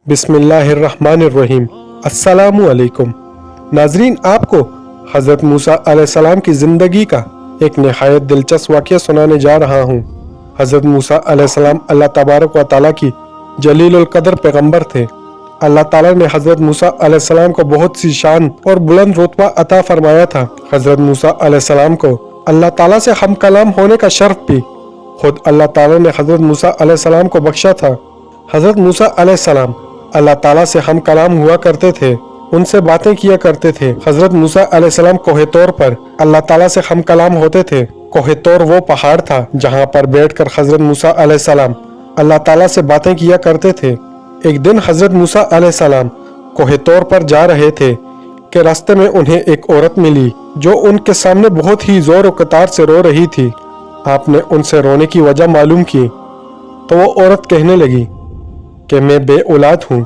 बिस्मिल्लाहिर्रहमानिर्रहीम। अस्सलामु अलैकुम। नाजरीन, आपको हज़रत मूसा अलैहिस्सलाम की ज़िंदगी का एक नहायत दिलचस्प वाक़या सुनाने जा रहा हूँ। हज़रत मूसा अलैहिस्सलाम अल्लाह तबारक व तआला की जलीलुल क़द्र पैगम्बर थे। अल्लाह ताला ने हज़रत मूसा अलैहिस्सलाम को बहुत सी शान और बुलंद रुतबा अता फरमाया था। हज़रत मूसा अलैहिस्सलाम को अल्लाह ताला से हम कलाम होने का शर्फ भी खुद अल्लाह ताला ने हज़रत मूसा अलैहिस्सलाम को बख्शा था। हज़रत मूसा अलैहिस्सलाम अल्लाह ताला से हम कलाम हुआ करते थे, उनसे बातें किया करते थे। हज़रत मूसा अलैहिस्सलाम कोहे तौर पर अल्लाह ताला से हम कलाम होते थे। कोहे तौर वो पहाड़ था जहाँ पर बैठकर हज़रत मूसा अलैहिस्सलाम अल्लाह ताला से बातें किया करते थे। एक दिन हज़रत मूसा अलैहिस्सलाम कोहे तौर पर जा रहे थे कि रास्ते में उन्हें एक औरत मिली जो उनके सामने बहुत ही जोर और कतार से रो रही थी। आपने उनसे रोने की वजह मालूम की तो वो औरत कहने लगी कि मैं बे औलाद हूँ,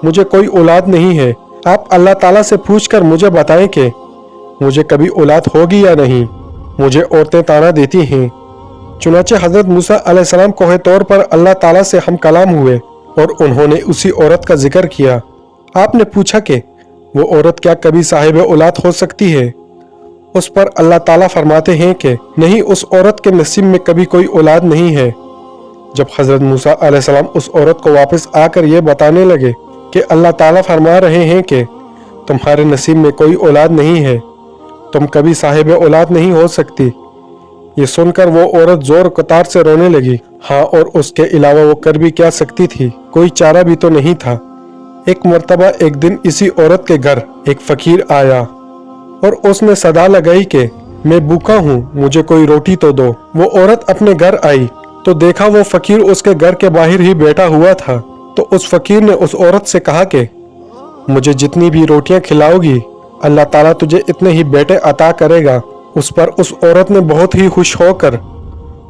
मुझे कोई औलाद नहीं है। आप अल्लाह ताला से पूछकर मुझे बताएं कि मुझे कभी औलाद होगी या नहीं। मुझे औरतें ताना देती हैं। चुनाचे हज़रत मूसा अलैहिस्सलाम कोहे तौर पर अल्लाह ताला से हम कलाम हुए और उन्होंने उसी औरत का जिक्र किया। आपने पूछा कि वो औरत क्या कभी साहिब औलाद हो सकती है। उस पर अल्लाह ताला फरमाते हैं कि नहीं, उस औरत के नसीब में कभी कोई औलाद नहीं है। जब हज़रत मूसा अलैहिस्सलाम उस औरत को वापस आकर ये बताने लगे कि अल्लाह ताला फरमा रहे हैं कि तुम्हारे नसीब में कोई औलाद नहीं है, तुम कभी साहिब औलाद नहीं हो सकती। ये सुनकर वो औरत जोर कतार से रोने लगी। हाँ, और उसके अलावा वो कर भी क्या सकती थी, कोई चारा भी तो नहीं था। एक मर्तबा एक दिन इसी औरत के घर एक फकीर आया और उसने सदा लगाई कि मैं भूखा हूँ, मुझे कोई रोटी तो दो। वो औरत अपने घर आई तो देखा वो फकीर उसके घर के बाहर ही बैठा हुआ था। तो उस फकीर ने उस औरत से कहा कि मुझे जितनी भी रोटियां खिलाओगी अल्लाह ताला तुझे इतने ही बेटे अता करेगा। उस पर उस औरत ने बहुत ही खुश होकर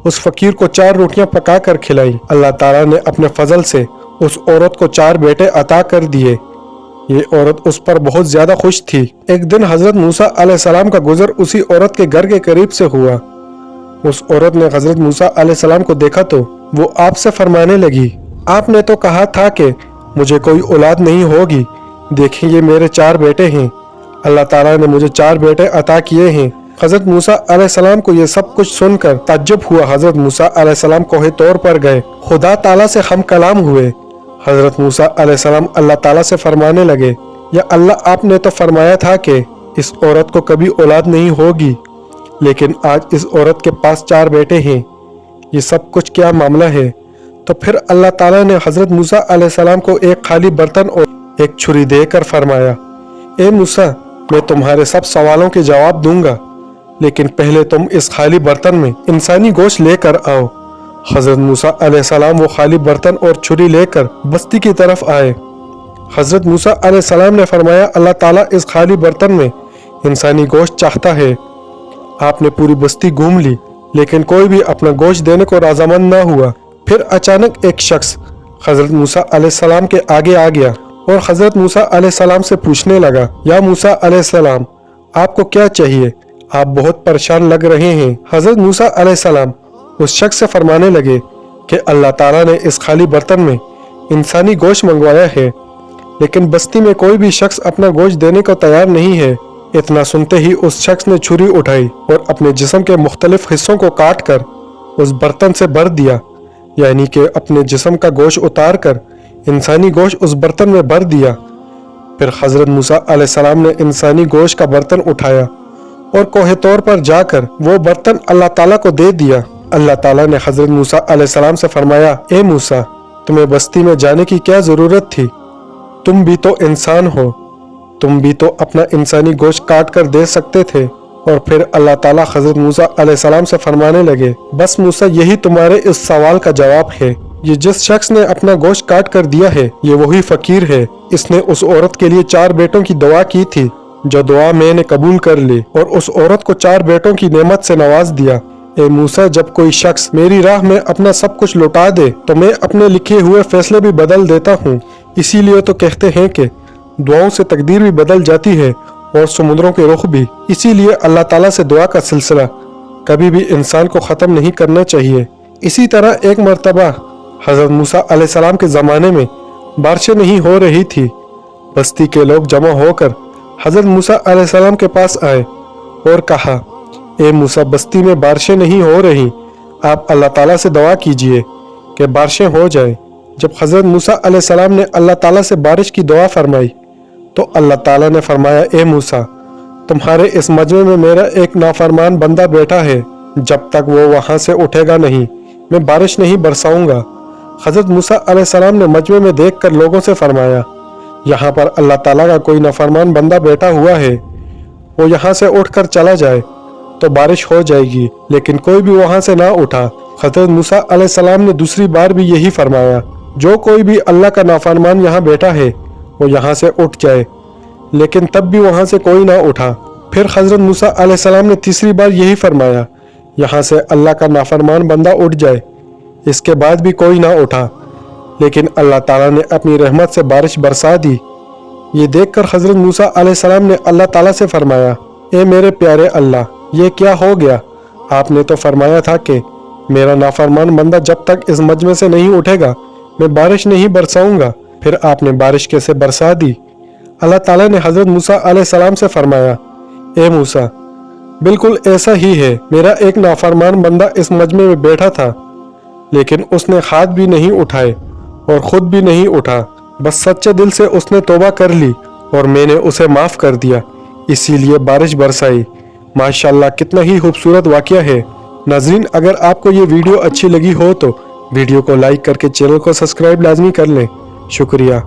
उस फकीर को 4 रोटियां पका कर खिलाई। अल्लाह ताला ने अपने फजल से उस औरत को 4 बेटे अता कर दिए। ये औरत उस पर बहुत ज्यादा खुश थी। एक दिन हजरत मूसा अलैहिस्सलाम का गुजर उसी औरत के घर के करीब से हुआ। उस औरत ने हजरत मूसा अलैहिस्सलाम को देखा तो वो आपसे फरमाने लगी, आपने तो कहा था कि मुझे कोई औलाद नहीं होगी, देखिए ये मेरे 4 बेटे हैं, अल्लाह ताला ने मुझे 4 बेटे अता किए हैं। हजरत मूसा अलैहिस्सलाम को ये सब कुछ सुनकर ताज्जुब हुआ। हजरत मूसा अलैहिस्सलाम कोहे तौर पर गए, खुदा ताला से हम कलाम हुए। हजरत मूसा अलैहिस्सलाम अल्लाह ताला से फरमाने लगे, या अल्लाह, आपने तो फरमाया था कि इस औरत को कभी औलाद नहीं होगी, लेकिन आज इस औरत के पास 4 बेटे हैं, ये सब कुछ क्या मामला है। तो फिर अल्लाह ताला ने हजरत मूसा अलैहिस्सलाम को एक खाली बर्तन और एक छुरी देकर फरमाया, ए मूसा, मैं तुम्हारे सब सवालों के जवाब दूंगा, लेकिन पहले तुम इस खाली बर्तन में इंसानी गोश्त लेकर आओ। हजरत मूसा अलैहिस्सलाम वो खाली बर्तन और छुरी लेकर बस्ती की तरफ आए। हजरत मूसा अलैहिस्सलाम ने फरमाया, अल्लाह ताला इस खाली बर्तन में इंसानी गोश्त चाहता है। आपने पूरी बस्ती घूम ली, लेकिन कोई भी अपना गोश्त देने को राज़ामंद न हुआ। फिर अचानक एक शख्स हजरत मूसा अलैहिस्सलाम के आगे आ गया और हजरत मूसा अलैहिस्सलाम से पूछने लगा, या मूसा अलैहिस्सलाम, आपको क्या चाहिए, आप बहुत परेशान लग रहे हैं। हजरत मूसा अलैहिस्सलाम उस शख्स से फरमाने लगे कि अल्लाह ताला ने इस खाली बर्तन में इंसानी गोश्त मंगवाया है, लेकिन बस्ती में कोई भी शख्स अपना गोश्त देने को तैयार नहीं है। इतना सुनते ही उस शख्स ने छुरी उठाई और अपने जिस्म के मुख्तलिफ हिस्सों को काट कर उस बर्तन से भर दिया, यानी कि अपने जिस्म का गोश्त उतार कर इंसानी गोश्त उस बर्तन में भर दिया। फिर हजरत मूसा अलैहिस्सलाम ने इंसानी गोश्त का बर्तन उठाया और कोहे तौर पर जाकर वो बर्तन अल्लाह ताला को दे दिया। अल्लाह ताला ने हजरत मूसा अलैहिस्सलाम से फरमाया, ए मूसा, तुम्हें बस्ती में जाने की क्या जरूरत थी, तुम भी तो इंसान हो, तुम भी तो अपना इंसानी गोश्त काट कर दे सकते थे। और फिर अल्लाह ताला हजरत मूसा अलैहिस्सलाम से फरमाने लगे, बस मूसा, यही तुम्हारे इस सवाल का जवाब है। ये जिस शख्स ने अपना गोश्त काट कर दिया है, ये वही फकीर है। इसने उस औरत के लिए 4 बेटों की दुआ की थी, जो दुआ मैंने कबूल कर ली और उस औरत को 4 बेटों की नेमत से नवाज दिया। ए मूसा, जब कोई शख्स मेरी राह में अपना सब कुछ लौटा दे तो मैं अपने लिखे हुए फैसले भी बदल देता हूँ। इसीलिए तो कहते हैं कि दुआओं से तकदीर भी बदल जाती है और समुद्रों के रुख भी। इसीलिए अल्लाह ताला से दुआ का सिलसिला कभी भी इंसान को ख़त्म नहीं करना चाहिए। इसी तरह एक मरतबा हज़रत मूसा अलैहिस्सलाम के ज़माने में बारिशें नहीं हो रही थी। बस्ती के लोग जमा होकर हज़रत मूसा अलैहिस्सलाम के पास आए और कहा, ए मूसा, बस्ती में बारिशें नहीं हो रही, आप अल्लाह ताला से दुआ कीजिए कि बारिशें हो जाए। जब हज़रत मूसा अलैहिस्सलाम ने अल्लाह ताला से बारिश की दुआ फरमाई तो अल्लाह ताला ने फरमाया, ए मूसा, तुम्हारे इस मजमे में मेरा एक नाफरमान बंदा बैठा है, जब तक वो वहाँ से उठेगा नहीं मैं बारिश नहीं बरसाऊंगा। हज़रत मूसा अलैहिस्सलाम ने मजमे में देखकर लोगों से फरमाया, यहाँ पर अल्लाह ताला का कोई नाफरमान बंदा बैठा हुआ है, वो यहाँ से उठकर चला जाए तो बारिश हो जाएगी। लेकिन कोई भी वहाँ से ना उठा। हज़रत मूसा अलैहिस्सलाम ने दूसरी बार भी यही फरमाया, जो कोई भी अल्लाह का नाफरमान यहाँ बैठा है वो यहाँ से उठ जाए। लेकिन तब भी वहाँ से कोई ना उठा। फिर हज़रत मूसा अलैहिस्सलाम ने तीसरी बार यही फरमाया, यहाँ से अल्लाह का नाफरमान बंदा उठ जाए। इसके बाद भी कोई ना उठा। लेकिन अल्लाह ताला ने अपनी रहमत से बारिश बरसा दी। ये देखकर हज़रत मूसा अलैहिस्सलाम ने अल्लाह ताला से फरमाया, ए मेरे प्यारे अल्लाह, ये क्या हो गया? आपने तो फरमाया था कि मेरा नाफरमान बंदा जब तक इस मजमे से नहीं उठेगा मैं बारिश नहीं बरसाऊंगा। फिर आपने बारिश कैसे बरसा दी? अल्लाह ताला ने हज़रत मूसा अलैहिस्सलाम से फरमाया, ए मूसा, बिल्कुल ऐसा ही है। मेरा एक नाफरमान बंदा इस मजमे में बैठा था, लेकिन उसने हाथ भी नहीं उठाए और ख़ुद भी नहीं उठा। बस सच्चे दिल से उसने तौबा कर ली और मैंने उसे माफ़ कर दिया, इसीलिए बारिश बरसाई। माशाल्लाह, कितना ही खूबसूरत वाक़या है। नाज़रीन, अगर आपको ये वीडियो अच्छी लगी हो तो वीडियो को लाइक करके चैनल को सब्सक्राइब लाजमी कर लें। शुक्रिया।